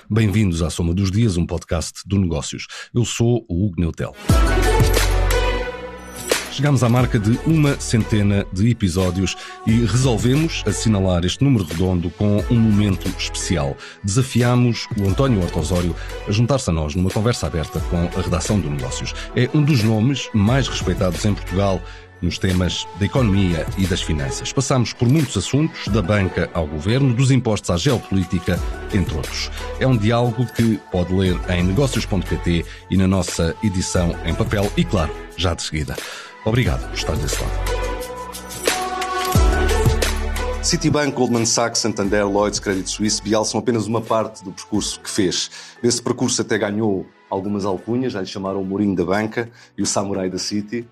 Bem-vindos à Soma dos Dias, um podcast do Negócios. Eu sou o Hugo Neutel. Chegámos à marca de 100 de episódios e resolvemos assinalar este número redondo com um momento especial. Desafiámos o António Horta Osório a juntar-se a nós numa conversa aberta com a redação do Negócios. É um dos nomes mais respeitados em Portugal nos temas da economia e das finanças. Passamos por muitos assuntos, da banca ao governo, dos impostos à geopolítica, entre outros. É um diálogo que pode ler em negócios.pt e na nossa edição em papel e, claro, já de seguida. Obrigado por estar desse lado. Citibank, Goldman Sachs, Santander, Lloyds, Credit Suisse, Bial são apenas uma parte do percurso que fez. Esse percurso até ganhou algumas alcunhas, já lhe chamaram o Mourinho da banca e o Samurai da City.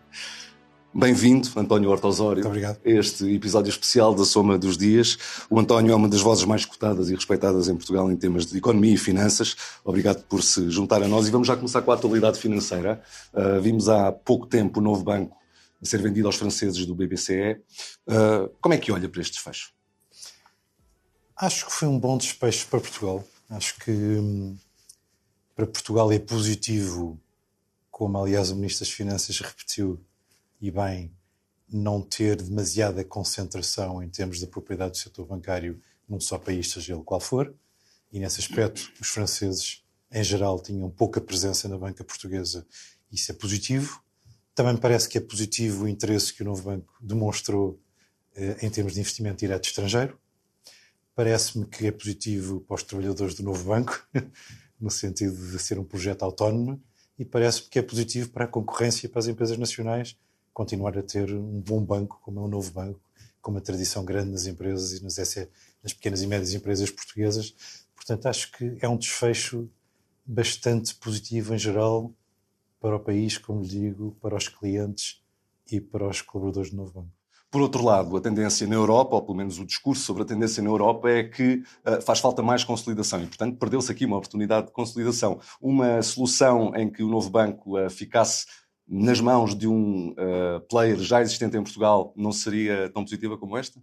Bem-vindo, António Horta Osório, a este episódio especial da Soma dos Dias. O António é uma das vozes mais cotadas e respeitadas em Portugal em temas de economia e finanças. Obrigado por se juntar a nós e vamos já começar com a atualidade financeira. Vimos há pouco tempo o novo banco a ser vendido aos franceses do BPCE. Como é que olha para este desfecho? Acho que foi um bom desfecho para Portugal. Acho que para Portugal é positivo, como aliás o Ministro das Finanças repetiu, e bem, não ter demasiada concentração em termos da propriedade do setor bancário num só país, seja ele qual for, e nesse aspecto os franceses, em geral, tinham pouca presença na banca portuguesa. Isso é positivo. Também me parece que é positivo o interesse que o novo banco demonstrou em termos de investimento direto estrangeiro. Parece-me que é positivo para os trabalhadores do novo banco, no sentido de ser um projeto autónomo, e parece-me que é positivo para a concorrência e para as empresas nacionais continuar a ter um bom banco, como é um novo banco, com uma tradição grande nas empresas e nas pequenas e médias empresas portuguesas. Portanto, acho que é um desfecho bastante positivo em geral para o país, como lhe digo, para os clientes e para os colaboradores do novo banco. Por outro lado, a tendência na Europa, ou pelo menos o discurso sobre a tendência na Europa, é que faz falta mais consolidação e, portanto, perdeu-se aqui uma oportunidade de consolidação. Uma solução em que o novo banco ficasse nas mãos de um player já existente em Portugal não seria tão positiva como esta?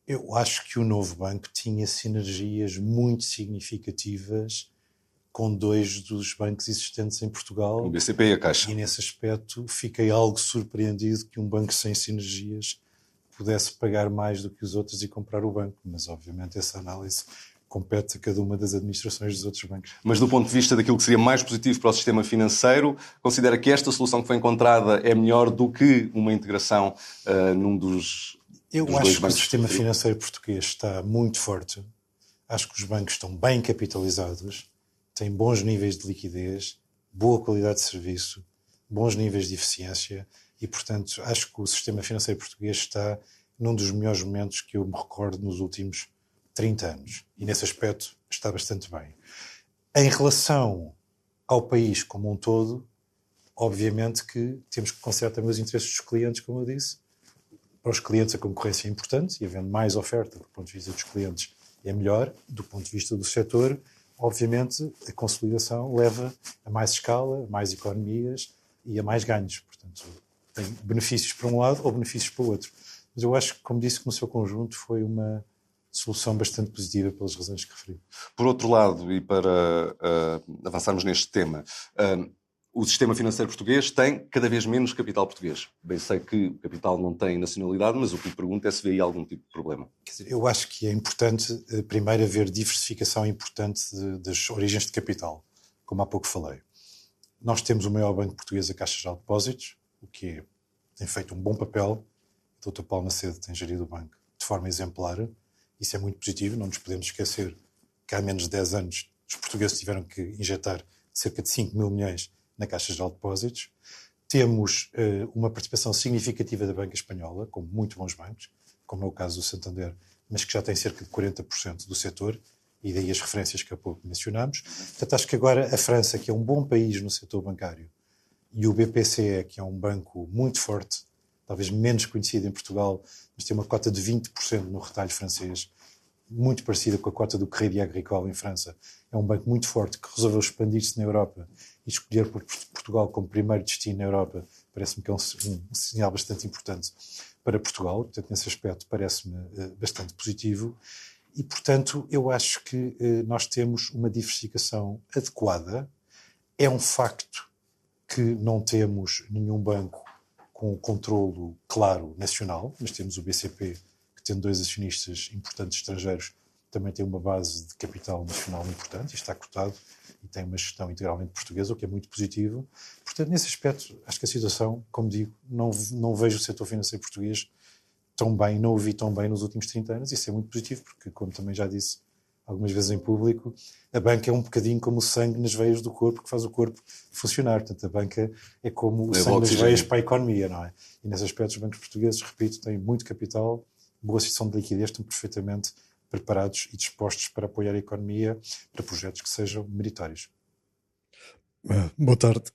Eu acho que o novo banco tinha sinergias muito significativas com dois dos bancos existentes em Portugal. O BCP e a Caixa. E nesse aspecto fiquei algo surpreendido que um banco sem sinergias pudesse pagar mais do que os outros e comprar o banco. Mas obviamente essa análise compete a cada uma das administrações dos outros bancos. Mas do ponto de vista daquilo que seria mais positivo para o sistema financeiro, considera que esta solução que foi encontrada é melhor do que uma integração num dos Eu dos acho dois que bancos? O sistema financeiro português está muito forte. Acho que os bancos estão bem capitalizados, têm bons níveis de liquidez, boa qualidade de serviço, bons níveis de eficiência e, portanto, acho que o sistema financeiro português está num dos melhores momentos que eu me recordo nos últimos 30 anos. E, nesse aspecto, está bastante bem. Em relação ao país como um todo, obviamente que temos que considerar também os interesses dos clientes, como eu disse. Para os clientes a concorrência é importante e havendo mais oferta do ponto de vista dos clientes é melhor. Do ponto de vista do setor, obviamente a consolidação leva a mais escala, a mais economias e a mais ganhos. Portanto, tem benefícios para um lado ou benefícios para o outro. Mas eu acho que, como disse, que no seu conjunto foi uma solução bastante positiva pelas razões que referi. Por outro lado, e para avançarmos neste tema, o sistema financeiro português tem cada vez menos capital português. Bem, sei que o capital não tem nacionalidade, mas o que lhe pergunto é se vê aí algum tipo de problema. Quer dizer, eu acho que é importante, primeiro, haver diversificação importante das origens de capital, como há pouco falei. Nós temos o maior banco português, a Caixa Geral de Depósitos, o que tem feito um bom papel. O Dr. Paulo Macedo tem gerido o banco de forma exemplar. Isso é muito positivo, não nos podemos esquecer que há menos de 10 anos os portugueses tiveram que injetar cerca de 5 mil milhões na Caixa Geral de Depósitos. Temos uma participação significativa da banca espanhola, com muito bons bancos, como é o caso do Santander, mas que já tem cerca de 40% do setor, e daí as referências que há pouco mencionámos. Portanto, acho que agora a França, que é um bom país no setor bancário, e o BPCE, que é um banco muito forte, talvez menos conhecido em Portugal, mas tem uma cota de 20% no retalho francês, muito parecida com a cota do Crédit Agricole em França. É um banco muito forte que resolveu expandir-se na Europa e escolher por Portugal como primeiro destino na Europa. Parece-me que é um sinal bastante importante para Portugal. Portanto, nesse aspecto parece-me bastante positivo. E, portanto, eu acho que nós temos uma diversificação adequada. É um facto que não temos nenhum banco com controlo claro nacional, mas temos o BCP, que tendo 2 acionistas importantes estrangeiros, também tem uma base de capital nacional importante e está cotado e tem uma gestão integralmente portuguesa, o que é muito positivo. Portanto, nesse aspecto, acho que a situação, como digo, não vejo o setor financeiro português tão bem, não o vi tão bem nos últimos 30 anos. Isso é muito positivo, porque, como também já disse algumas vezes em público, a banca é um bocadinho como o sangue nas veias do corpo, que faz o corpo funcionar. Portanto, a banca é como o sangue nas veias para a economia, não é? E nesse aspecto, os bancos portugueses, repito, têm muito capital, boa situação de liquidez, estão perfeitamente preparados e dispostos para apoiar a economia para projetos que sejam meritórios. Boa tarde,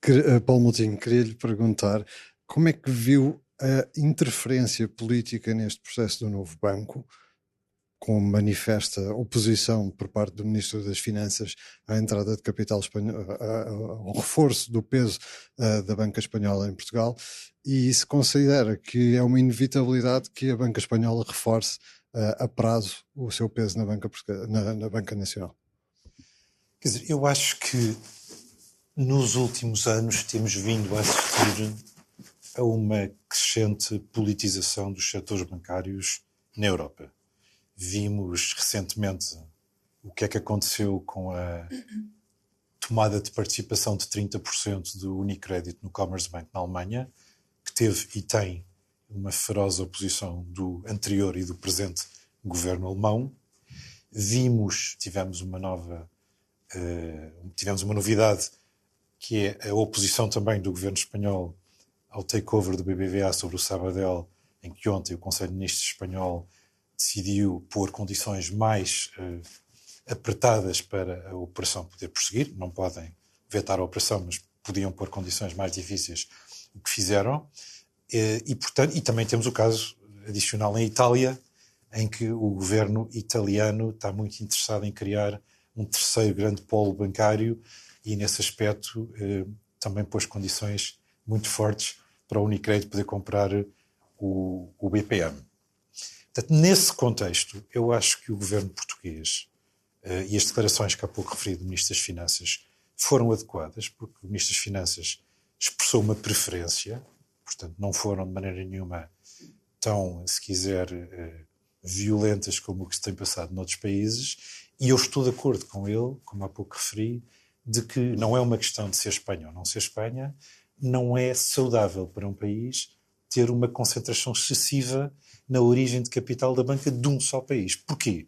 Paulo Moutinho. Queria-lhe perguntar como é que viu a interferência política neste processo do novo banco, com manifesta oposição por parte do Ministro das Finanças à entrada de capital espanhol, ao reforço do peso da banca espanhola em Portugal, e se considera que é uma inevitabilidade que a banca espanhola reforce a prazo o seu peso na banca nacional. Quer dizer, eu acho que nos últimos anos temos vindo a assistir a uma crescente politização dos setores bancários na Europa. Vimos recentemente o que é que aconteceu com a tomada de participação de 30% do Unicredit no Commerzbank na Alemanha, que teve e tem uma feroz oposição do anterior e do presente governo alemão. Tivemos uma novidade, que é a oposição também do governo espanhol ao takeover do BBVA sobre o Sabadell, em que ontem o Conselho de Ministros espanhol decidiu pôr condições mais apertadas para a operação poder prosseguir. Não podem vetar a operação, mas podiam pôr condições mais difíceis, o que fizeram. E também temos o caso adicional em Itália, em que o governo italiano está muito interessado em criar um terceiro grande polo bancário e, nesse aspecto, também pôs condições muito fortes para o Unicredit poder comprar o BPM. Portanto, nesse contexto, eu acho que o governo português e as declarações que há pouco referi do Ministro das Finanças foram adequadas, porque o Ministro das Finanças expressou uma preferência, portanto, não foram de maneira nenhuma tão, se quiser, violentas como o que se tem passado noutros países, e eu estou de acordo com ele, como há pouco referi, de que não é uma questão de ser Espanha ou não ser Espanha, não é saudável para um país ter uma concentração excessiva na origem de capital da banca de um só país. Porquê?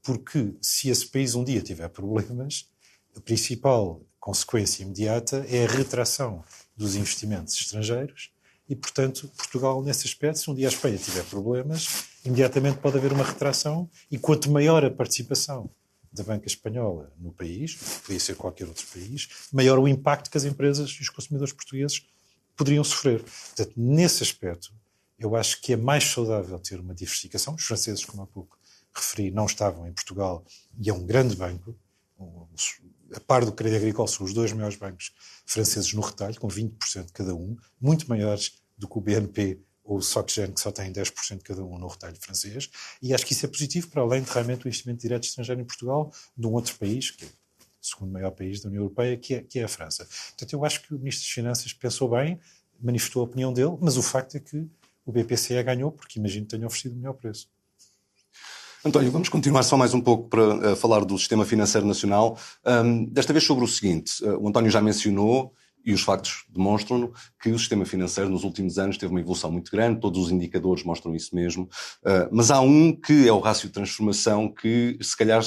Porque se esse país um dia tiver problemas, a principal consequência imediata é a retração dos investimentos estrangeiros e, portanto, Portugal, nesse aspecto, se um dia a Espanha tiver problemas, imediatamente pode haver uma retração e quanto maior a participação da banca espanhola no país, podia ser qualquer outro país, maior o impacto que as empresas e os consumidores portugueses poderiam sofrer. Portanto, nesse aspecto, eu acho que é mais saudável ter uma diversificação. Os franceses, como há pouco referi, não estavam em Portugal e é um grande banco. A par do Crédit Agricole, são os 2 maiores bancos franceses no retalho, com 20% cada um, muito maiores do que o BNP ou o SocGen, que só têm 10% cada um no retalho francês, e acho que isso é positivo, para além de realmente o investimento direto estrangeiro em Portugal, de um outro país, que é o segundo maior país da União Europeia, que é a França. Portanto, eu acho que o Ministro das Finanças pensou bem, manifestou a opinião dele, mas o facto é que o BPCE ganhou, porque imagino que tenha oferecido o melhor preço. António, vamos continuar só mais um pouco para falar do sistema financeiro nacional. Desta vez sobre o seguinte, o António já mencionou, e os factos demonstram-no, que o sistema financeiro nos últimos anos teve uma evolução muito grande, todos os indicadores mostram isso mesmo, mas há um que é o rácio de transformação que se calhar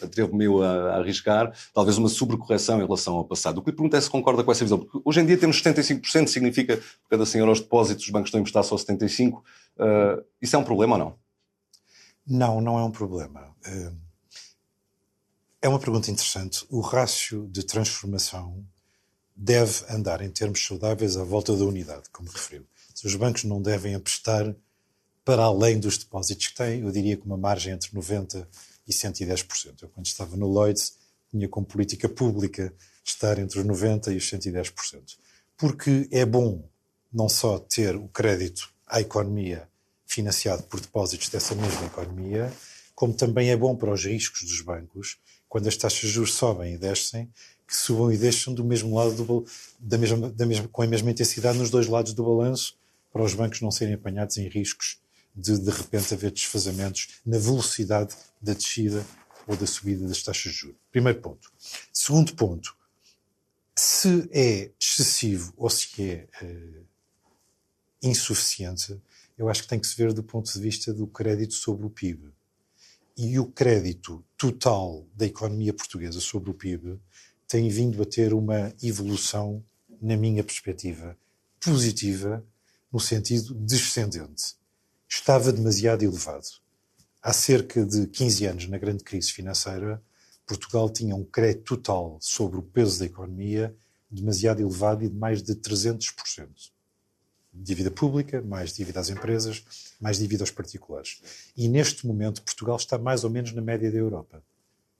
atrevo-me a arriscar, talvez uma sobrecorreção em relação ao passado. O que lhe pergunto é se concorda com essa visão, porque hoje em dia temos 75%, significa que cada 100 euros de depósitos os bancos estão a emprestar só 75%. Isso é um problema ou não? Não, não é um problema. É uma pergunta interessante. O rácio de transformação deve andar em termos saudáveis à volta da unidade, como referiu. Os bancos não devem emprestar para além dos depósitos que têm, eu diria que uma margem entre 90% e 110%. Eu, quando estava no Lloyds, tinha como política pública estar entre os 90% e os 110%. Porque é bom não só ter o crédito à economia financiado por depósitos dessa mesma economia, como também é bom para os riscos dos bancos, quando as taxas de juros sobem e descem, que subam e deixam do mesmo lado, com a mesma intensidade nos dois lados do balanço, para os bancos não serem apanhados em riscos de repente haver desfazamentos na velocidade da descida ou da subida das taxas de juros. Primeiro ponto. Segundo ponto, se é excessivo ou se é insuficiente, eu acho que tem que se ver do ponto de vista do crédito sobre o PIB. E o crédito total da economia portuguesa sobre o PIB tem vindo a ter uma evolução, na minha perspectiva, positiva, no sentido descendente. Estava demasiado elevado. Há cerca de 15 anos, na grande crise financeira, Portugal tinha um crédito total sobre o peso da economia demasiado elevado e de mais de 300%. Dívida pública, mais dívida às empresas, mais dívida aos particulares. E neste momento Portugal está mais ou menos na média da Europa,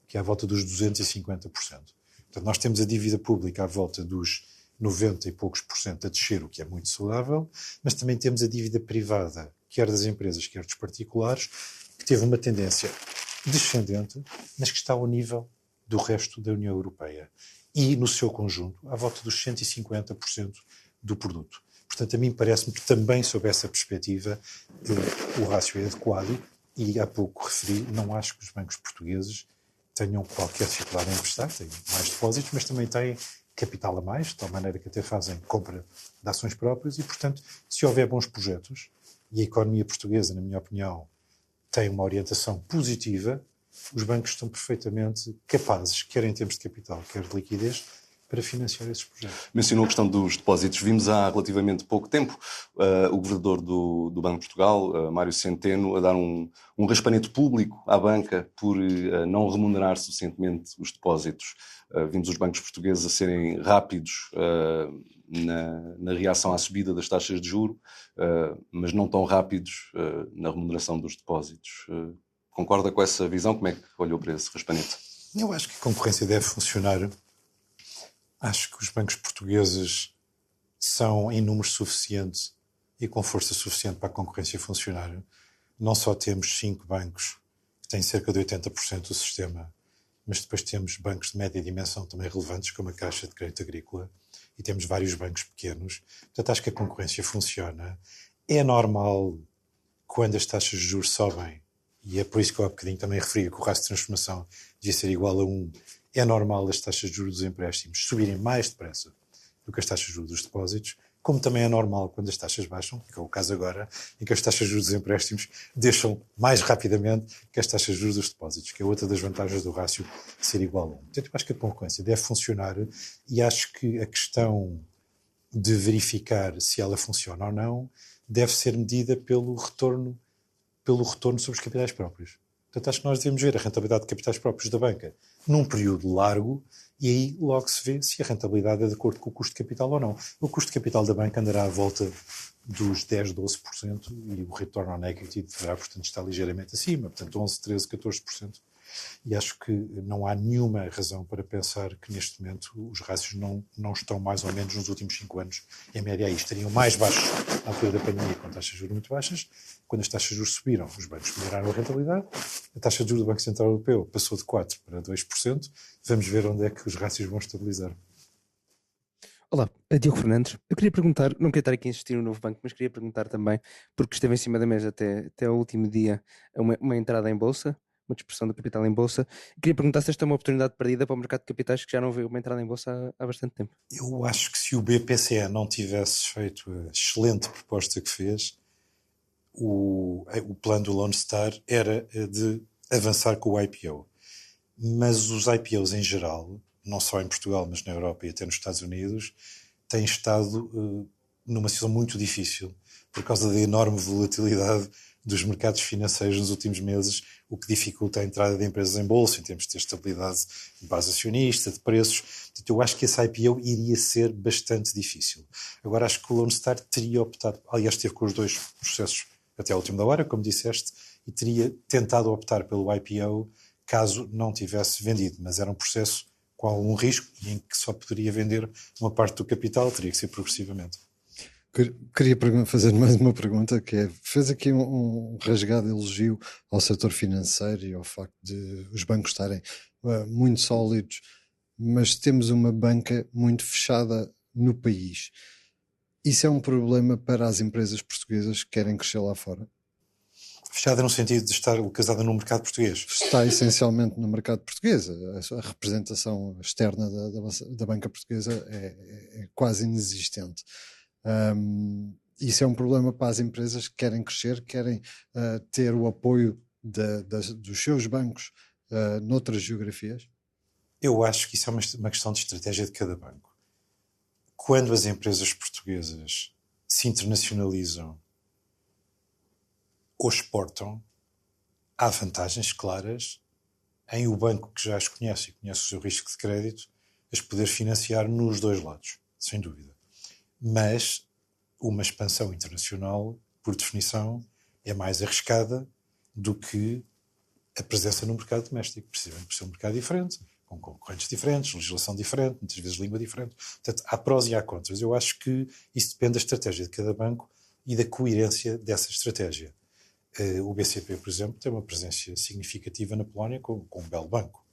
que é à volta dos 250%. Portanto, nós temos a dívida pública à volta dos 90 e poucos por cento a descer, o que é muito saudável, mas também temos a dívida privada, quer das empresas, quer dos particulares, que teve uma tendência descendente, mas que está ao nível do resto da União Europeia. E, no seu conjunto, à volta dos 150% do produto. Portanto, a mim parece-me que também, sob essa perspectiva, o rácio é adequado e, há pouco referi, não acho que os bancos portugueses tenham qualquer dificuldade em emprestar, têm mais depósitos, mas também têm capital a mais, de tal maneira que até fazem compra de ações próprias e, portanto, se houver bons projetos, e a economia portuguesa, na minha opinião, tem uma orientação positiva, os bancos estão perfeitamente capazes, quer em termos de capital, quer de liquidez, para financiar esses projetos. Mencionou a questão dos depósitos. Vimos há relativamente pouco tempo o governador do Banco de Portugal, Mário Centeno, a dar um raspanete público à banca por não remunerar suficientemente os depósitos. Vimos os bancos portugueses a serem rápidos na reação à subida das taxas de juro, mas não tão rápidos na remuneração dos depósitos. Concorda com essa visão? Como é que olhou para esse raspanete? Eu acho que a concorrência deve funcionar. Acho que os bancos portugueses são em número suficiente e com força suficiente para a concorrência funcionar. Não só temos 5 bancos que têm cerca de 80% do sistema, mas depois temos bancos de média dimensão também relevantes, como a Caixa de Crédito Agrícola, e temos vários bancos pequenos. Portanto, acho que a concorrência funciona. É normal, quando as taxas de juros sobem, e é por isso que eu há bocadinho também referi que o rácio de transformação devia ser igual a 1, é normal as taxas de juros dos empréstimos subirem mais depressa do que as taxas de juros dos depósitos, como também é normal quando as taxas baixam, que é o caso agora, em que as taxas de juros dos empréstimos deixam mais rapidamente que as taxas de juros dos depósitos, que é outra das vantagens do rácio ser igual a 1. Portanto, eu acho que a concorrência deve funcionar e acho que a questão de verificar se ela funciona ou não deve ser medida pelo retorno sobre os capitais próprios. Portanto, acho que nós devemos ver a rentabilidade de capitais próprios da banca num período largo e aí logo se vê se a rentabilidade é de acordo com o custo de capital ou não. O custo de capital da banca andará à volta dos 10, 12% e o return on equity deverá, portanto, estar ligeiramente acima, portanto 11, 13, 14%. E acho que não há nenhuma razão para pensar que neste momento os rácios não estão mais ou menos nos últimos 5 anos em média aí. Estariam mais baixos na altura da pandemia com taxas de juros muito baixas. Quando as taxas de juros subiram, os bancos melhoraram a rentabilidade. A taxa de juros do Banco Central Europeu passou de 4% para 2%. Vamos ver onde é que os rácios vão estabilizar. Olá, Diogo Fernandes. Eu queria perguntar, não queria estar aqui a insistir no novo banco, mas queria perguntar também, porque esteve em cima da mesa até o último dia uma entrada em bolsa, uma dispersão do capital em bolsa. Queria perguntar se esta é uma oportunidade perdida para o mercado de capitais que já não vê uma entrada em bolsa há bastante tempo. Eu acho que se o BPCE não tivesse feito a excelente proposta que fez, o plano do Lone Star era de avançar com o IPO. Mas os IPOs em geral, não só em Portugal, mas na Europa e até nos Estados Unidos, têm estado numa situação muito difícil por causa da enorme volatilidade dos mercados financeiros nos últimos meses, o que dificulta a entrada de empresas em bolsa, em termos de ter estabilidade de base acionista, de preços. Portanto, eu acho que esse IPO iria ser bastante difícil. Agora, acho que o Lone Star teria optado, aliás, esteve com os dois processos até a última da hora, como disseste, e teria tentado optar pelo IPO caso não tivesse vendido, mas era um processo com algum risco e em que só poderia vender uma parte do capital, teria que ser progressivamente. Queria fazer mais uma pergunta, que é, fez aqui um rasgado elogio ao setor financeiro e ao facto de os bancos estarem muito sólidos, mas temos uma banca muito fechada no país. Isso é um problema para as empresas portuguesas que querem crescer lá fora? Fechada no sentido de estar localizada no mercado português? Está essencialmente no mercado português. A representação externa da banca portuguesa é quase inexistente. Isso é um problema para as empresas que querem crescer, querem ter o apoio dos seus bancos noutras geografias? Eu acho que isso é uma questão de estratégia de cada banco. Quando as empresas portuguesas se internacionalizam ou exportam, há vantagens claras em o banco que já as conhece e conhece o seu risco de crédito, as poder financiar nos dois lados, sem dúvida. Mas uma expansão internacional, por definição, é mais arriscada do que a presença no mercado doméstico, precisamente por ser um mercado diferente, com concorrentes diferentes, legislação diferente, muitas vezes língua diferente. Portanto, há prós e há contras. Eu acho que isso depende da estratégia de cada banco e da coerência dessa estratégia. O BCP, por exemplo, tem uma presença significativa na Polónia com um belo banco.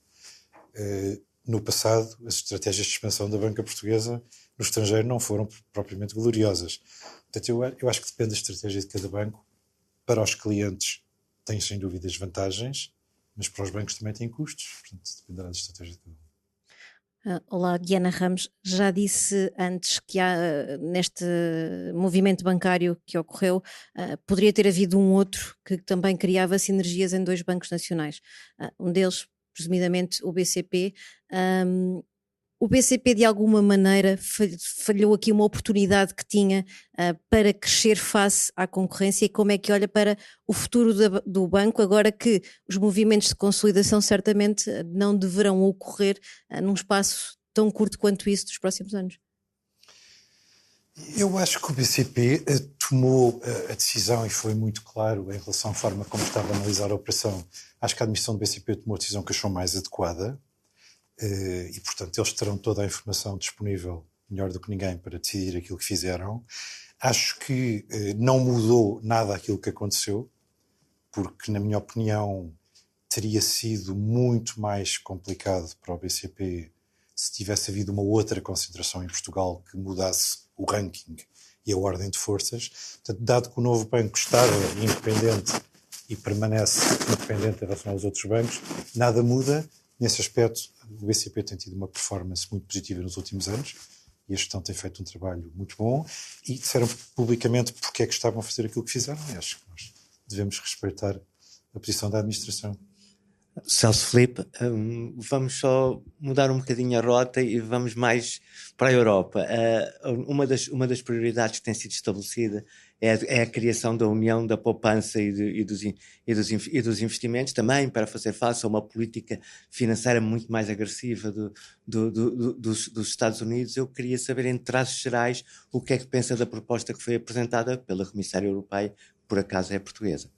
No passado, as estratégias de expansão da banca portuguesa no estrangeiro não foram propriamente gloriosas. Portanto, eu acho que depende da estratégia de cada banco. Para os clientes tem sem dúvidas vantagens, mas para os bancos também tem custos. Portanto, dependerá da estratégia de cada um. Olá, Diana Ramos. Já disse antes que neste movimento bancário que ocorreu, poderia ter havido um outro que também criava sinergias em dois bancos nacionais. Um deles, presumidamente, o BCP. O BCP, de alguma maneira, falhou aqui uma oportunidade que tinha para crescer face à concorrência, e como é que olha para o futuro do banco, agora que os movimentos de consolidação certamente não deverão ocorrer num espaço tão curto quanto isso dos próximos anos? Eu acho que o BCP tomou a decisão, e foi muito claro em relação à forma como estava a analisar a operação. Acho que a administração do BCP tomou a decisão que achou mais adequada. E, portanto, eles terão toda a informação disponível, melhor do que ninguém, para decidir aquilo que fizeram. Acho que não mudou nada aquilo que aconteceu, porque, na minha opinião, teria sido muito mais complicado para o BCP se tivesse havido uma outra concentração em Portugal que mudasse o ranking e a ordem de forças. Portanto, dado que o novo banco estava independente e permanece independente em relação aos outros bancos, nada muda. Nesse aspecto, o BCP tem tido uma performance muito positiva nos últimos anos e a gestão tem feito um trabalho muito bom, e disseram publicamente porque é que estavam a fazer aquilo que fizeram. E acho que nós devemos respeitar a posição da administração. Celso Filipe, vamos só mudar um bocadinho a rota e vamos mais para a Europa. Uma das prioridades que tem sido estabelecida é a criação da União da Poupança e dos investimentos, também para fazer face a uma política financeira muito mais agressiva dos Estados Unidos. Eu queria saber, em traços gerais, o que é que pensa da proposta que foi apresentada pela Comissária Europeia, que por acaso é portuguesa.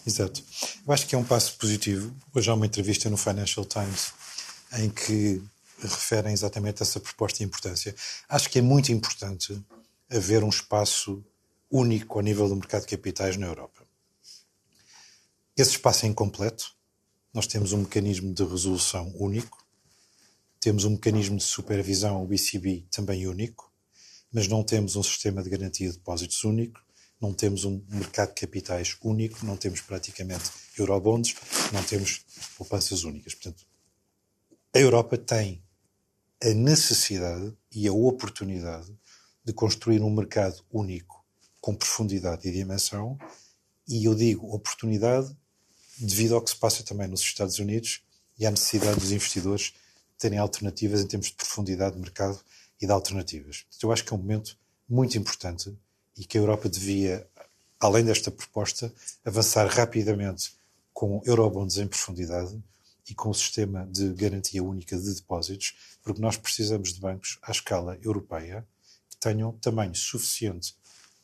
Exato. Eu acho que é um passo positivo. Hoje há uma entrevista no Financial Times em que referem exatamente essa proposta e importância. Acho que é muito importante haver um espaço único ao nível do mercado de capitais na Europa. Esse espaço é incompleto. Nós temos um mecanismo de resolução único, temos um mecanismo de supervisão, o ECB, também único, mas não temos um sistema de garantia de depósitos único, não temos um mercado de capitais único, não temos praticamente eurobonds, não temos poupanças únicas. Portanto, a Europa tem a necessidade e a oportunidade de construir um mercado único com profundidade e dimensão, e eu digo oportunidade devido ao que se passa também nos Estados Unidos e à necessidade dos investidores terem alternativas em termos de profundidade de mercado e de alternativas. Portanto, eu acho que é um momento muito importante e que a Europa devia, além desta proposta, avançar rapidamente com eurobonds em profundidade e com o sistema de garantia única de depósitos, porque nós precisamos de bancos à escala europeia que tenham tamanho suficiente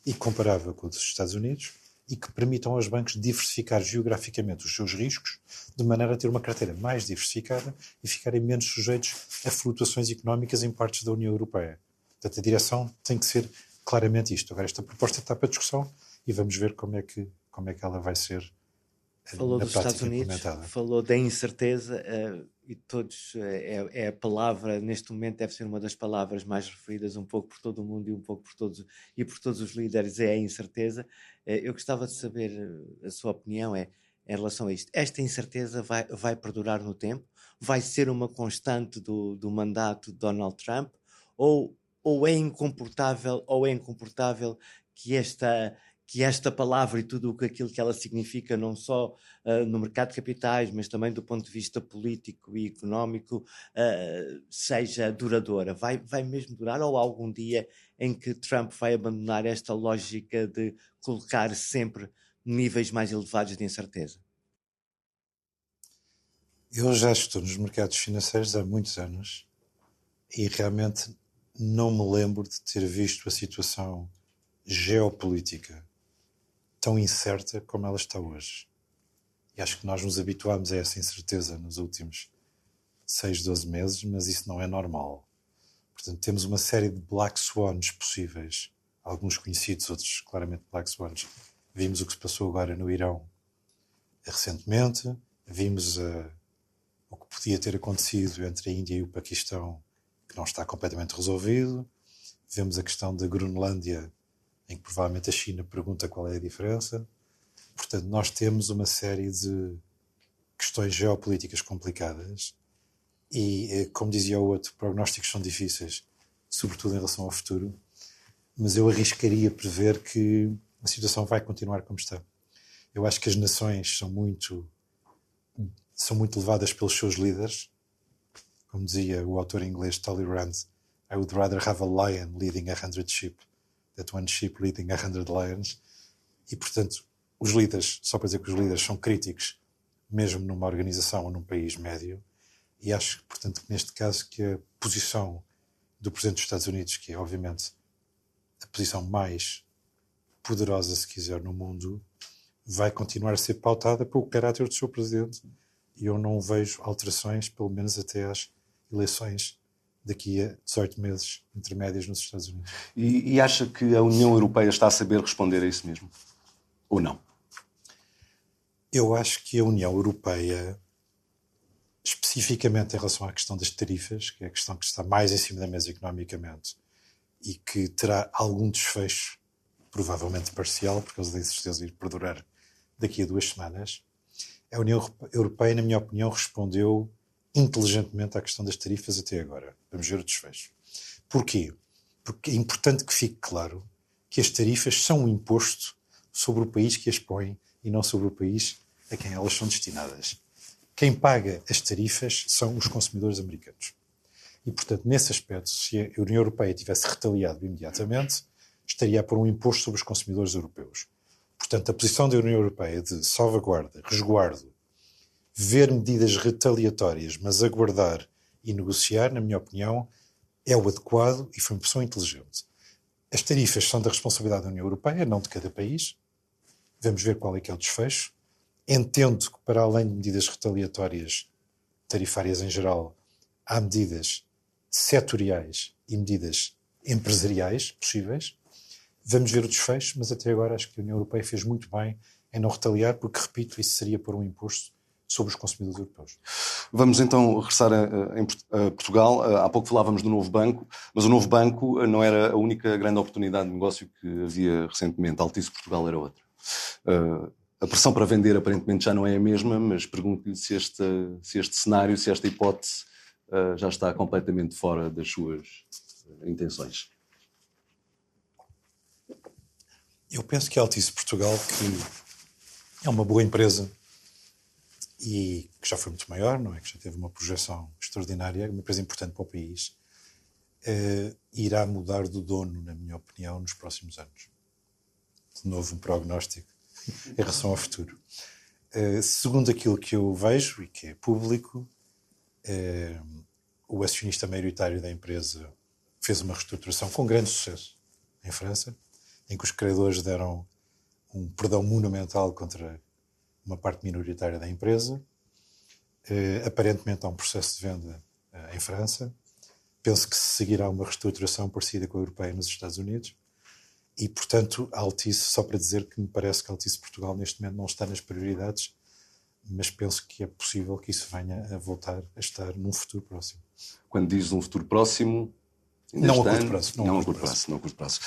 e comparável com os dos Estados Unidos e que permitam aos bancos diversificar geograficamente os seus riscos, de maneira a ter uma carteira mais diversificada e ficarem menos sujeitos a flutuações económicas em partes da União Europeia. Portanto, a direção tem que ser claramente isto. Agora, esta proposta está para discussão e vamos ver como é que ela vai ser falou na dos prática Estados Unidos, implementada. falou da incerteza e todos, é a palavra, neste momento deve ser uma das palavras mais referidas um pouco por todo o mundo e um pouco por todos os líderes, é a incerteza. Eu gostava de saber a sua opinião em relação a isto. Esta incerteza vai perdurar no tempo? Vai ser uma constante do mandato de Donald Trump? Ou é incomportável que esta palavra e tudo aquilo que ela significa, não só no mercado de capitais, mas também do ponto de vista político e económico, seja duradoura? Vai mesmo durar, ou há algum dia em que Trump vai abandonar esta lógica de colocar sempre níveis mais elevados de incerteza? Eu já estou nos mercados financeiros há muitos anos e realmente não me lembro de ter visto a situação geopolítica tão incerta como ela está hoje. E acho que nós nos habituámos a essa incerteza nos últimos 6, 12 meses, mas isso não é normal. Portanto, temos uma série de black swans possíveis, alguns conhecidos, outros claramente black swans. Vimos o que se passou agora no Irão recentemente, vimos o que podia ter acontecido entre a Índia e o Paquistão, que não está completamente resolvido. Vemos a questão da Groenlândia, em que provavelmente a China pergunta qual é a diferença. Portanto, nós temos uma série de questões geopolíticas complicadas e, como dizia o outro, prognósticos são difíceis, sobretudo em relação ao futuro, mas eu arriscaria prever que a situação vai continuar como está. Eu acho que as nações são muito levadas pelos seus líderes. Como dizia o autor inglês Talleyrand, I would rather have a lion leading 100 sheep than one sheep leading 100 lions. E, portanto, os líderes, só para dizer que os líderes são críticos, mesmo numa organização ou num país médio, e acho, portanto, que neste caso que a posição do Presidente dos Estados Unidos, que é, obviamente, a posição mais poderosa, se quiser, no mundo, vai continuar a ser pautada pelo caráter do seu Presidente. E eu não vejo alterações, pelo menos até às eleições daqui a 18 meses intermédias nos Estados Unidos. E acha que a União Europeia está a saber responder a isso mesmo? Ou não? Eu acho que a União Europeia, especificamente em relação à questão das tarifas, que é a questão que está mais em cima da mesa economicamente e que terá algum desfecho, provavelmente parcial, por causa da incerteza de perdurar daqui a 2 semanas, a União Europeia, na minha opinião, respondeu inteligentemente à questão das tarifas até agora. Vamos ver o desfecho. Porquê? Porque é importante que fique claro que as tarifas são um imposto sobre o país que as põe e não sobre o país a quem elas são destinadas. Quem paga as tarifas são os consumidores americanos. E, portanto, nesse aspecto, se a União Europeia tivesse retaliado imediatamente, estaria a pôr um imposto sobre os consumidores europeus. Portanto, a posição da União Europeia de salvaguarda, resguardo, ver medidas retaliatórias, mas aguardar e negociar, na minha opinião, é o adequado e foi uma posição inteligente. As tarifas são da responsabilidade da União Europeia, não de cada país. Vamos ver qual é que é o desfecho. Entendo que, para além de medidas retaliatórias tarifárias em geral, há medidas setoriais e medidas empresariais possíveis. Vamos ver o desfecho, mas até agora acho que a União Europeia fez muito bem em não retaliar, porque, repito, isso seria pôr um imposto sobre os consumidores europeus. Vamos então regressar a Portugal. Há pouco falávamos do novo banco, mas o novo banco não era a única grande oportunidade de negócio que havia recentemente. Altice Portugal era outra. A pressão para vender aparentemente já não é a mesma, mas pergunto-lhe se este cenário, se esta hipótese já está completamente fora das suas intenções. Eu penso que a Altice Portugal, que é uma boa empresa e que já foi muito maior, não é? Que já teve uma projeção extraordinária, uma empresa importante para o país, irá mudar de dono, na minha opinião, nos próximos anos. De novo, um prognóstico em relação ao futuro. Segundo aquilo que eu vejo e que é público, o acionista maioritário da empresa fez uma reestruturação com grande sucesso em França, em que os credores deram um perdão monumental contra uma parte minoritária da empresa. Aparentemente há um processo de venda em França. Penso que se seguirá uma reestruturação parecida com a europeia nos Estados Unidos. E, portanto, a Altice, só para dizer que me parece que a Altice Portugal neste momento não está nas prioridades, mas penso que é possível que isso venha a voltar a estar num futuro próximo. Quando dizes um futuro próximo... Não a curto prazo. Não a curto prazo.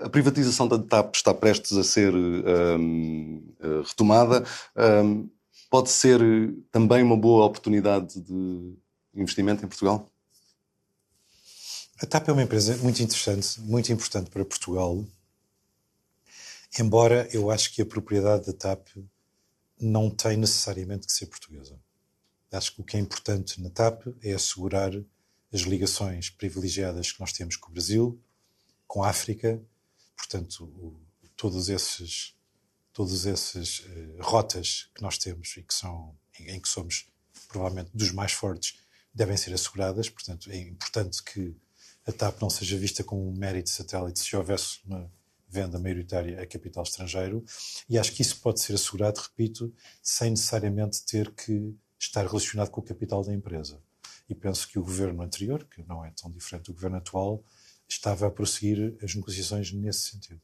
A privatização da TAP está prestes a ser retomada. Pode ser também uma boa oportunidade de investimento em Portugal? A TAP é uma empresa muito interessante, muito importante para Portugal, embora eu acho que a propriedade da TAP não tem necessariamente que ser portuguesa. Acho que o que é importante na TAP é assegurar as ligações privilegiadas que nós temos com o Brasil, com a África, portanto, todas essas rotas que nós temos e em que somos provavelmente dos mais fortes devem ser asseguradas. Portanto, é importante que a TAP não seja vista como um mérito satélite se houvesse uma venda maioritária a capital estrangeiro, e acho que isso pode ser assegurado, repito, sem necessariamente ter que estar relacionado com o capital da empresa. E penso que o governo anterior, que não é tão diferente do governo atual, estava a prosseguir as negociações nesse sentido.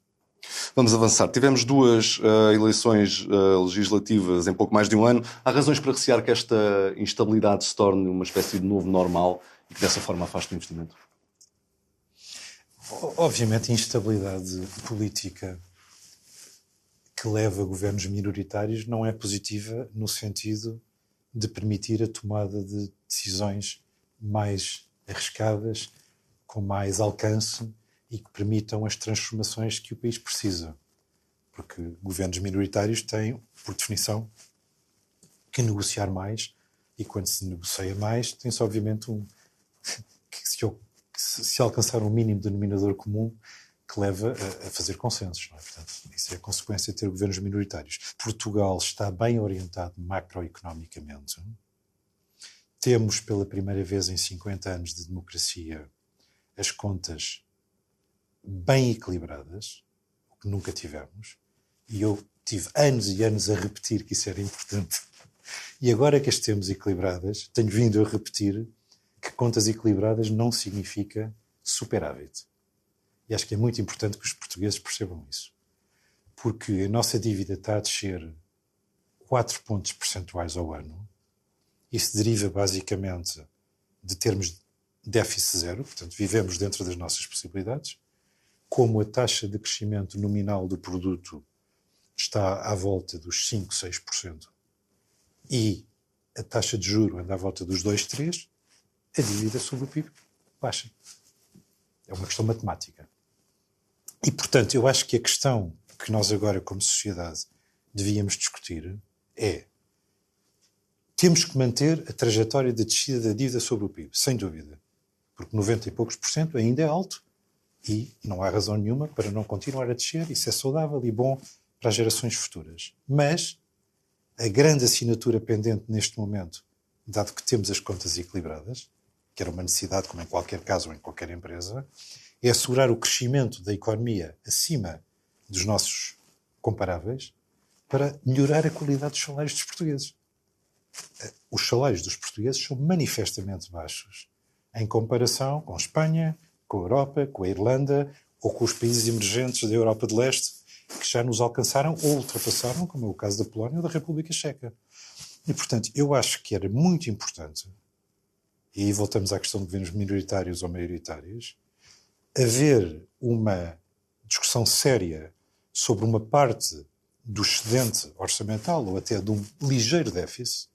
Vamos avançar. Tivemos 2 eleições legislativas em pouco mais de um ano. Há razões para recear que esta instabilidade se torne uma espécie de novo normal e que dessa forma afaste o investimento? Obviamente, a instabilidade política que leva a governos minoritários não é positiva no sentido de permitir a tomada de decisões mais arriscadas, com mais alcance e que permitam as transformações que o país precisa. Porque governos minoritários têm, por definição, que negociar mais, e quando se negocia mais, tem-se obviamente que se alcançar um mínimo denominador comum que leva a fazer consensos. Não é? Portanto, isso é a consequência de ter governos minoritários. Portugal está bem orientado macroeconomicamente. Temos, pela primeira vez em 50 anos de democracia, as contas bem equilibradas, o que nunca tivemos, e eu tive anos e anos a repetir que isso era importante. E agora que as temos equilibradas, tenho vindo a repetir que contas equilibradas não significa superávit. E acho que é muito importante que os portugueses percebam isso. Porque a nossa dívida está a descer 4 pontos percentuais ao ano. Isso deriva basicamente de termos déficit zero, portanto vivemos dentro das nossas possibilidades. Como a taxa de crescimento nominal do produto está à volta dos 5, 6% e a taxa de juros anda à volta dos 2, 3%, a dívida sobre o PIB baixa. É uma questão matemática. E, portanto, eu acho que a questão que nós agora, como sociedade, devíamos discutir é: temos que manter a trajetória de descida da dívida sobre o PIB, sem dúvida. Porque 90 e poucos % ainda é alto e não há razão nenhuma para não continuar a descer. Isso é saudável e bom para as gerações futuras. Mas a grande assinatura pendente neste momento, dado que temos as contas equilibradas, que era uma necessidade como em qualquer caso ou em qualquer empresa, é assegurar o crescimento da economia acima dos nossos comparáveis para melhorar a qualidade dos salários dos portugueses. Os salários dos portugueses são manifestamente baixos em comparação com a Espanha, com a Europa, com a Irlanda ou com os países emergentes da Europa de Leste que já nos alcançaram ou ultrapassaram, como é o caso da Polónia ou da República Checa. E, portanto, eu acho que era muito importante, e aí voltamos à questão de governos minoritários ou maioritários, haver uma discussão séria sobre uma parte do excedente orçamental ou até de um ligeiro déficit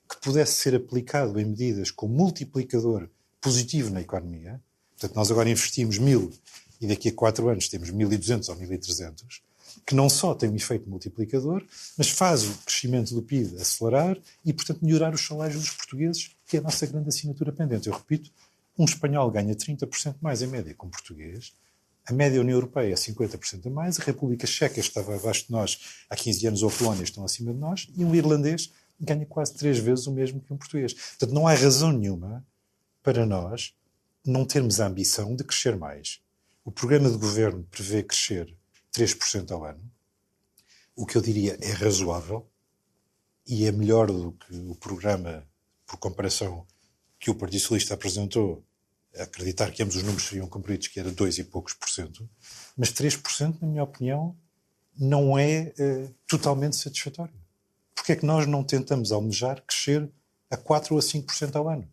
que pudesse ser aplicado em medidas com multiplicador positivo na economia. Portanto, nós agora investimos 1.000 e daqui a 4 anos temos 1.200 ou 1.300, que não só tem um efeito multiplicador, mas faz o crescimento do PIB acelerar e, portanto, melhorar os salários dos portugueses, que é a nossa grande assinatura pendente. Eu repito, um espanhol ganha 30% mais em média que um português, a média da União Europeia é 50% a mais, a República Checa estava abaixo de nós há 15 anos, ou a Polónia estão acima de nós, e um irlandês ganha quase 3 vezes o mesmo que um português. Portanto, não há razão nenhuma para nós não termos a ambição de crescer mais. O programa de governo prevê crescer 3% ao ano, o que eu diria é razoável e é melhor do que o programa, por comparação, que o Partido Socialista apresentou acreditar que ambos os números seriam cumpridos, que era 2 e poucos por cento, mas 3%, na minha opinião, não é totalmente satisfatório. Porque é que nós não tentamos almejar crescer a 4 ou a 5% ao ano?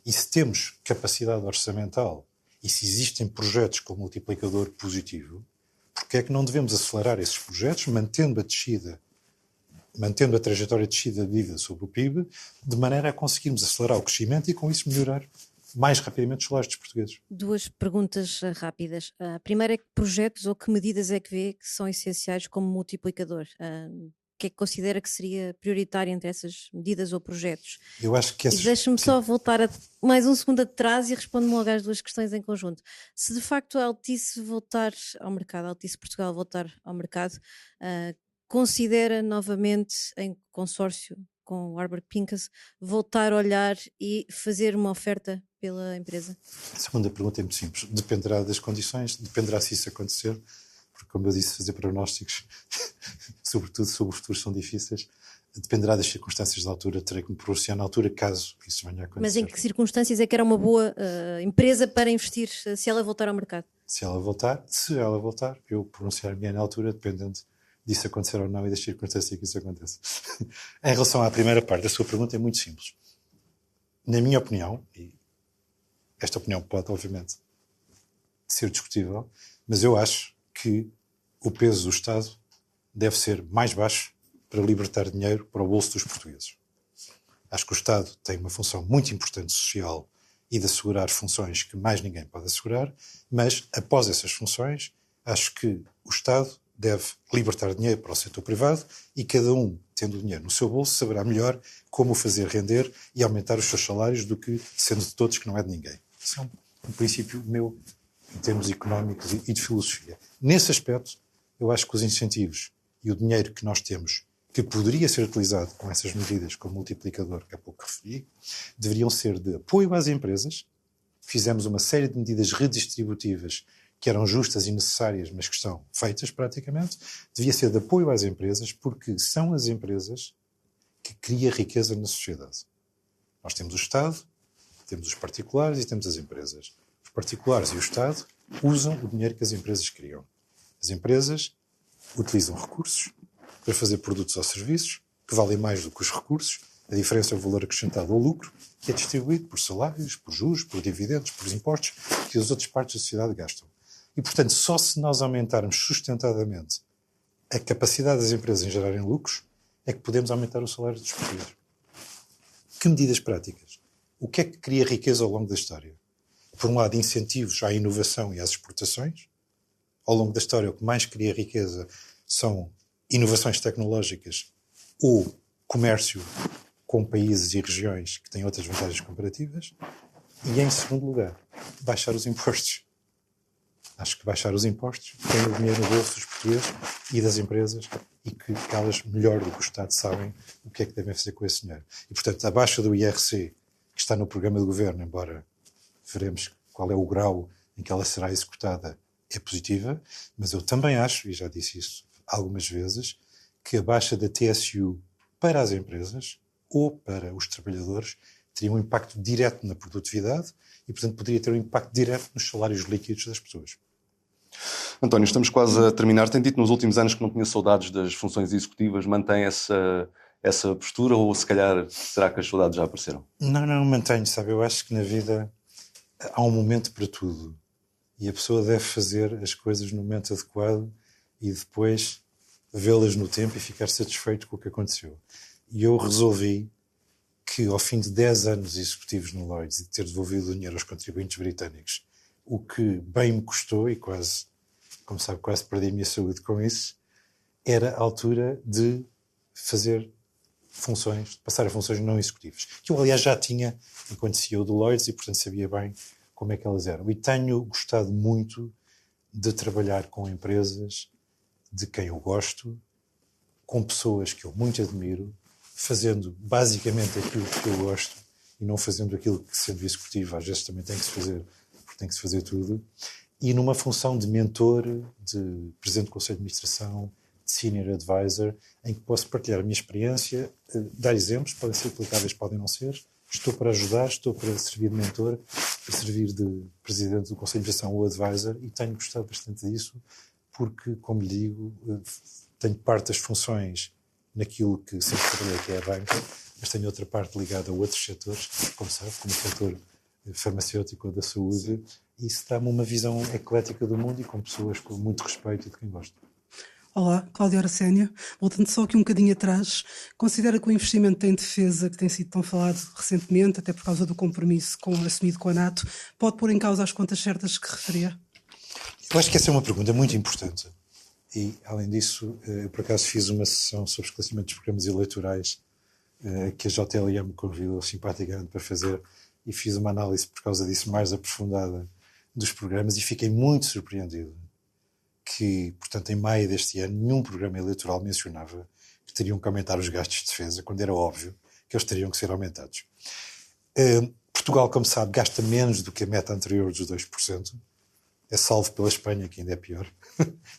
E se temos capacidade orçamental e se existem projetos com multiplicador positivo, porque é que não devemos acelerar esses projetos, mantendo a trajetória de descida de dívida sobre o PIB, de maneira a conseguirmos acelerar o crescimento e com isso melhorar mais rapidamente os salários dos portugueses? 2 perguntas rápidas. A primeira é que projetos ou que medidas é que vê que são essenciais como multiplicador? O que é que considera que seria prioritário entre essas medidas ou projetos? Eu acho que E deixe-me só voltar mais um segundo atrás e responde-me logo às 2 questões em conjunto. Se de facto a Altice voltar ao mercado, a Altice Portugal voltar ao mercado, considera novamente, em consórcio com o Warburg Pincus, voltar a olhar e fazer uma oferta pela empresa? A segunda pergunta é muito simples. Dependerá das condições, dependerá se isso acontecer, porque, como eu disse, fazer prognósticos, sobretudo sobre o futuro, são difíceis. Dependerá das circunstâncias da altura, terei que me pronunciar na altura, caso isso venha a acontecer. Mas em que circunstâncias é que era uma boa empresa para investir, se ela voltar ao mercado? Se ela voltar, eu pronunciar-me na altura, dependendo disso acontecer ou não e das circunstâncias que isso aconteça. Em relação à primeira parte, a sua pergunta é muito simples. Na minha opinião, e esta opinião pode, obviamente, ser discutível, mas eu acho que o peso do Estado deve ser mais baixo para libertar dinheiro para o bolso dos portugueses. Acho que o Estado tem uma função muito importante social e de assegurar funções que mais ninguém pode assegurar, mas após essas funções, acho que o Estado deve libertar dinheiro para o setor privado e cada um, tendo o dinheiro no seu bolso, saberá melhor como o fazer render e aumentar os seus salários do que sendo de todos que não é de ninguém. Isso é um princípio meu em termos económicos e de filosofia. Nesse aspecto, eu acho que os incentivos e o dinheiro que nós temos, que poderia ser utilizado com essas medidas como multiplicador que há pouco referi, deveriam ser de apoio às empresas. Fizemos uma série de medidas redistributivas que eram justas e necessárias, mas que estão feitas praticamente. Devia ser de apoio às empresas, porque são as empresas que criam riqueza na sociedade. Nós temos o Estado, temos os particulares e temos as empresas. Os particulares e o Estado usam o dinheiro que as empresas criam. As empresas utilizam recursos para fazer produtos ou serviços que valem mais do que os recursos. A diferença é o valor acrescentado ao lucro, que é distribuído por salários, por juros, por dividendos, por impostos que as outras partes da sociedade gastam. E, portanto, só se nós aumentarmos sustentadamente a capacidade das empresas em gerarem lucros é que podemos aumentar o salário dos portugueses. Que medidas práticas? O que é que cria riqueza ao longo da história? Por um lado, incentivos à inovação e às exportações. Ao longo da história, o que mais cria riqueza são inovações tecnológicas ou comércio com países e regiões que têm outras vantagens comparativas. E, em segundo lugar, baixar os impostos. Acho que baixar os impostos tem o dinheiro no bolso dos portugueses e das empresas e que elas, melhor do que o Estado, sabem o que é que devem fazer com esse dinheiro. E, portanto, a baixa do IRC, que está no programa do Governo, embora veremos qual é o grau em que ela será executada, é positiva, mas eu também acho, e já disse isso algumas vezes, que a baixa da TSU para as empresas ou para os trabalhadores teria um impacto direto na produtividade e, portanto, poderia ter um impacto direto nos salários líquidos das pessoas. António, estamos quase a terminar. Tem dito nos últimos anos que não tinha saudades das funções executivas. Mantém essa postura ou, se calhar, será que as saudades já apareceram? Não, mantenho, sabe? Eu acho que na vida há um momento para tudo e a pessoa deve fazer as coisas no momento adequado e depois vê-las no tempo e ficar satisfeito com o que aconteceu. E eu resolvi que, ao fim de 10 anos executivos no Lloyds e de ter devolvido o dinheiro aos contribuintes britânicos, o que bem me custou e quase, como sabe, quase perdi a minha saúde com isso, era a altura de fazer funções, de passar a funções não executivas. Que eu, aliás, já tinha enquanto CEO do Lloyds e, portanto, sabia bem como é que elas eram. E tenho gostado muito de trabalhar com empresas de quem eu gosto, com pessoas que eu muito admiro, fazendo basicamente aquilo que eu gosto e não fazendo aquilo que, sendo executivo, às vezes também tem que se fazer, porque tem que se fazer tudo, e numa função de mentor, de presidente do Conselho de Administração, de senior advisor, em que posso partilhar a minha experiência, dar exemplos, podem ser aplicáveis, podem não ser, estou para ajudar, estou para servir de mentor a servir de presidente do Conselho de Administração ou advisor, e tenho gostado bastante disso, porque, como lhe digo, tenho parte das funções naquilo que sempre trabalhei, que é a banca, mas tenho outra parte ligada a outros setores, como sabe, como o setor farmacêutico ou da saúde, e isso dá-me uma visão eclética do mundo e com pessoas com muito respeito e de quem gosto. Olá, Cláudia Aracénia. Voltando só aqui um bocadinho atrás, considera que o investimento em defesa, que tem sido tão falado recentemente, até por causa do compromisso assumido com a NATO, pode pôr em causa as contas certas que referia? Eu acho que essa é uma pergunta muito importante. E, além disso, eu por acaso fiz uma sessão sobre esclarecimento dos programas eleitorais que a JLM me convidou simpaticamente para fazer, e fiz uma análise por causa disso mais aprofundada dos programas, e fiquei muito surpreendido que, portanto, em maio deste ano, nenhum programa eleitoral mencionava que teriam que aumentar os gastos de defesa, quando era óbvio que eles teriam que ser aumentados. Portugal, como sabe, gasta menos do que a meta anterior dos 2%, é salvo pela Espanha, que ainda é pior,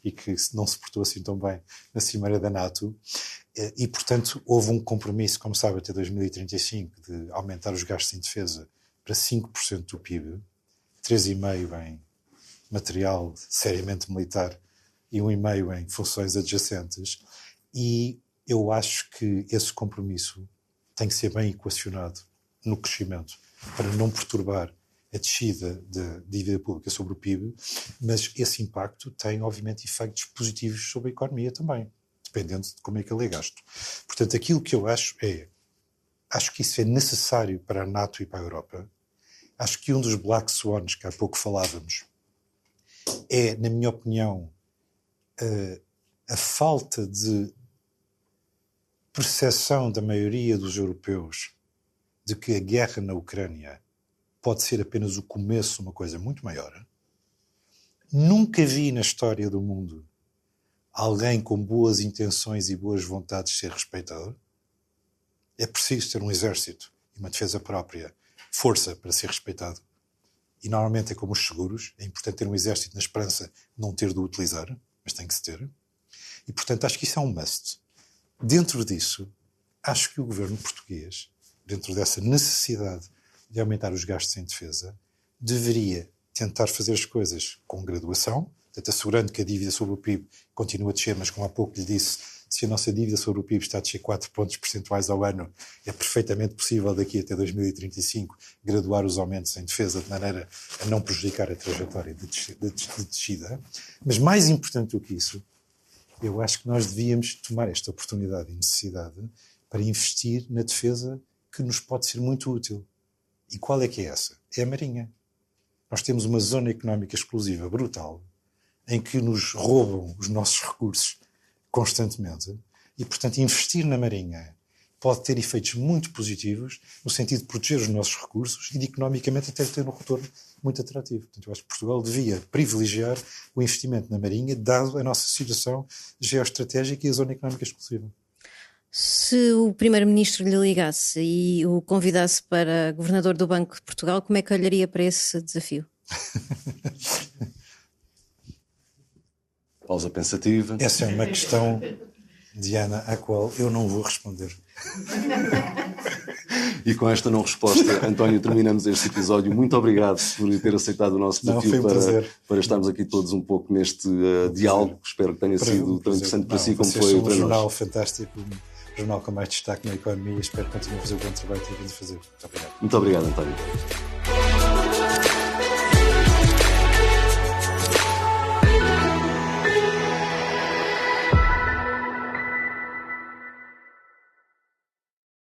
e que não se portou assim tão bem na cimeira da NATO, e, portanto, houve um compromisso, como sabe, até 2035, de aumentar os gastos em defesa para 5% do PIB, 3,5% em material seriamente militar e 1,5% em funções adjacentes, e eu acho que esse compromisso tem que ser bem equacionado no crescimento, para não perturbar a descida da dívida pública sobre o PIB, mas esse impacto tem, obviamente, efeitos positivos sobre a economia também, dependendo de como é que ele é gasto. Portanto, aquilo que eu acho que isso é necessário para a NATO e para a Europa. Acho que um dos Black Swans, que há pouco falávamos, é, na minha opinião, a falta de percepção da maioria dos europeus de que a guerra na Ucrânia pode ser apenas o começo de uma coisa muito maior. Nunca vi na história do mundo alguém com boas intenções e boas vontades ser respeitado. É preciso ter um exército e uma defesa própria, força para ser respeitado. E normalmente é como os seguros, é importante ter um exército na esperança de não ter de o utilizar, mas tem que se ter. E, portanto, acho que isso é um must. Dentro disso, acho que o governo português, dentro dessa necessidade de aumentar os gastos em defesa, deveria tentar fazer as coisas com graduação, portanto, assegurando que a dívida sobre o PIB continua a descer, mas como há pouco lhe disse, se a nossa dívida sobre o PIB está a descer 4 pontos percentuais ao ano, é perfeitamente possível daqui até 2035 graduar os aumentos em defesa de maneira a não prejudicar a trajetória de descida. Mas mais importante do que isso, eu acho que nós devíamos tomar esta oportunidade e necessidade para investir na defesa que nos pode ser muito útil. E qual é que é essa? É a Marinha. Nós temos uma zona económica exclusiva brutal em que nos roubam os nossos recursos constantemente e, portanto, investir na Marinha pode ter efeitos muito positivos no sentido de proteger os nossos recursos e de, economicamente, até ter um retorno muito atrativo. Portanto, eu acho que Portugal devia privilegiar o investimento na Marinha, dado a nossa situação geoestratégica e a zona económica exclusiva. Se o Primeiro-Ministro lhe ligasse e o convidasse para governador do Banco de Portugal, como é que olharia para esse desafio? Pausa pensativa. Essa é uma questão, Diana, à qual eu não vou responder. E com esta não resposta, António, terminamos este episódio. Muito obrigado por ter aceitado o nosso desafio para estarmos aqui todos um pouco neste diálogo. Espero que tenha sido tão interessante para si como foi para nós. Um jornal fantástico, um jornal com mais destaque na economia, e espero que continue a fazer o bom trabalho que tem vindo a fazer. Muito obrigado. Muito obrigado, António.